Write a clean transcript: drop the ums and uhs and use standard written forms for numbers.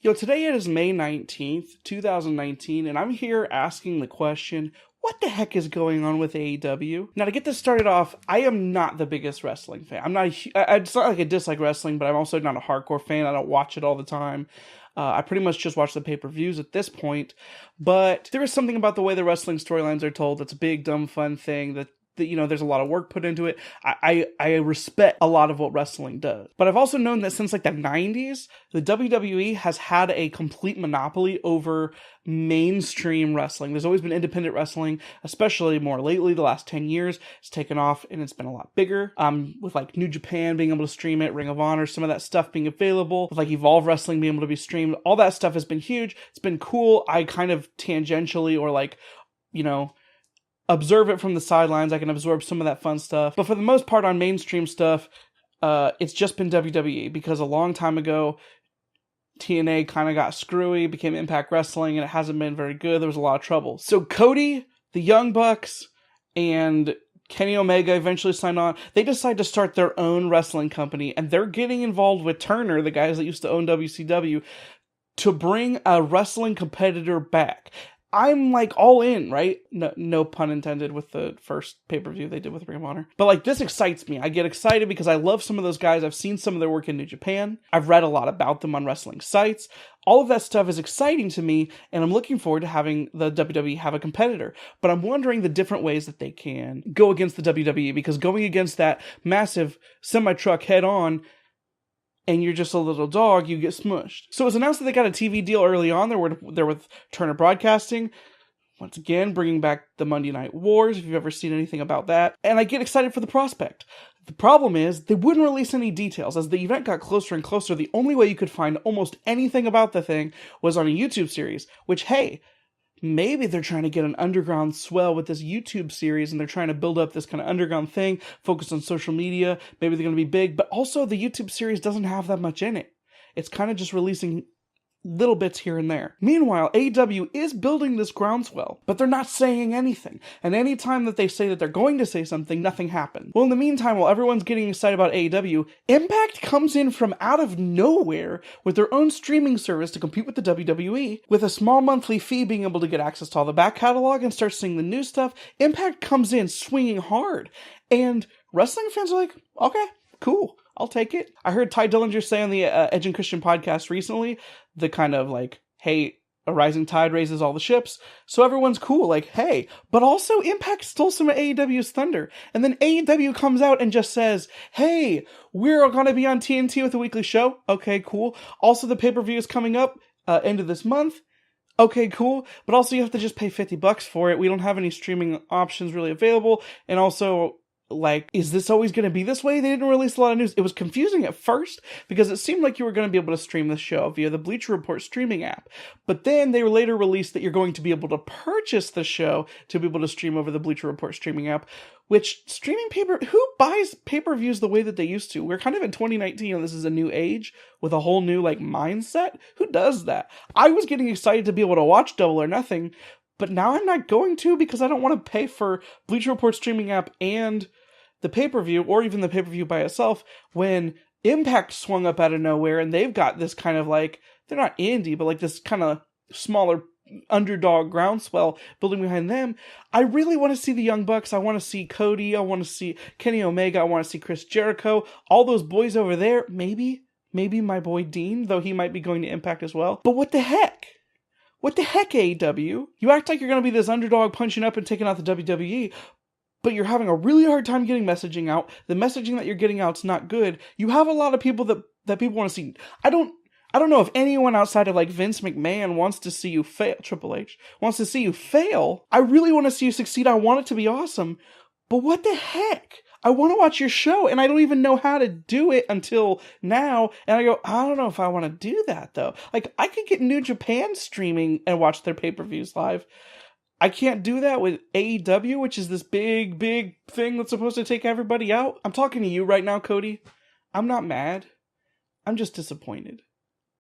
Yo, today it is May 19th, 2019, and I'm here asking the question, what the heck is going on with AEW? Now, to get this started off, I am not the biggest wrestling fan. It's not like I dislike wrestling, but I'm also not a hardcore fan. I don't watch it all the time. I pretty much just watch the pay-per-views at this point, but there is something about the way the wrestling storylines are told that's a big, dumb, fun thing that there's a lot of work put into it. I respect a lot of what wrestling does. But I've also known that since like the 90s, the WWE has had a complete monopoly over mainstream wrestling. There's always been independent wrestling, especially more lately, the last 10 years. It's taken off and it's been a lot bigger. With like New Japan being able to stream it, Ring of Honor, some of that stuff being available, with like Evolve Wrestling being able to be streamed, all that stuff has been huge. It's been cool. I kind of tangentially or observe it from the sidelines. I can absorb some of that fun stuff. But for the most part on mainstream stuff, it's just been WWE because a long time ago, TNA kind of got screwy, became Impact Wrestling, and it hasn't been very good. There was a lot of trouble. So Cody, the Young Bucks, and Kenny Omega eventually signed on. They decide to start their own wrestling company, and they're getting involved with Turner, the guys that used to own WCW, to bring a wrestling competitor back. I'm like all in, right? No pun intended with the first pay-per-view they did with Ring of Honor. But like this excites me. I get excited because I love some of those guys. I've seen some of their work in New Japan. I've read a lot about them on wrestling sites. All of that stuff is exciting to me, and I'm looking forward to having the WWE have a competitor. But I'm wondering the different ways that they can go against the WWE, because going against that massive semi-truck head-on, and you're just a little dog, you get smushed. So it was announced that they got a TV deal early on. They're with Turner Broadcasting. Once again, bringing back the Monday Night Wars, if you've ever seen anything about that. And I get excited for the prospect. The problem is, they wouldn't release any details. As the event got closer and closer, the only way you could find almost anything about the thing was on a YouTube series. Which, hey, maybe they're trying to get an underground swell with this YouTube series, and they're trying to build up this kind of underground thing, focused on social media. Maybe they're going to be big, but also the YouTube series doesn't have that much in it. It's kind of just releasing little bits here and there. Meanwhile, AEW is building this groundswell, but they're not saying anything. And any time that they say that they're going to say something, nothing happens. Well, in the meantime, while everyone's getting excited about AEW, Impact comes in from out of nowhere with their own streaming service to compete with the WWE, with a small monthly fee being able to get access to all the back catalog and start seeing the new stuff. Impact comes in swinging hard, and wrestling fans are like, okay, cool, I'll take it. I heard Ty Dillinger say on the Edge and Christian podcast recently, the kind of like, hey, a rising tide raises all the ships, so everyone's cool, like, hey. But also, Impact stole some of AEW's thunder, and then AEW comes out and just says, hey, we're gonna be on TNT with a weekly show. Okay, cool. Also, the pay-per-view is coming up, end of this month. Okay, cool. But also, you have to just pay $50 for it. We don't have any streaming options really available, and also, like, is this always going to be this way? They didn't release a lot of news. It was confusing at first because it seemed like you were going to be able to stream the show via the Bleacher Report streaming app. But then they later released that you're going to be able to purchase the show to be able to stream over the Bleacher Report streaming app, which who buys pay-per-views the way that they used to? We're kind of in 2019 and this is a new age with a whole new like mindset. Who does that? I was getting excited to be able to watch Double or Nothing, but now I'm not going to because I don't want to pay for Bleacher Report streaming app and the pay-per-view, or even the pay-per-view by itself, when Impact swung up out of nowhere and they've got this kind of like, they're not indie, but like this kind of smaller underdog groundswell building behind them. I really want to see the Young Bucks. I want to see Cody. I want to see Kenny Omega. I want to see Chris Jericho. All those boys over there. Maybe my boy Dean, though he might be going to Impact as well. But what the heck? What the heck, AEW? You act like you're going to be this underdog punching up and taking out the WWE, but you're having a really hard time getting messaging out. The messaging that you're getting out's not good. You have a lot of people that people want to see. I don't know if anyone outside of like Vince McMahon wants to see you fail. Triple H wants to see you fail. I really want to see you succeed. I want it to be awesome. But what the heck? I want to watch your show, and I don't even know how to do it until now. And I go, I don't know if I want to do that, though. Like, I could get New Japan streaming and watch their pay-per-views live. I can't do that with AEW, which is this big, big thing that's supposed to take everybody out. I'm talking to you right now, Cody. I'm not mad. I'm just disappointed.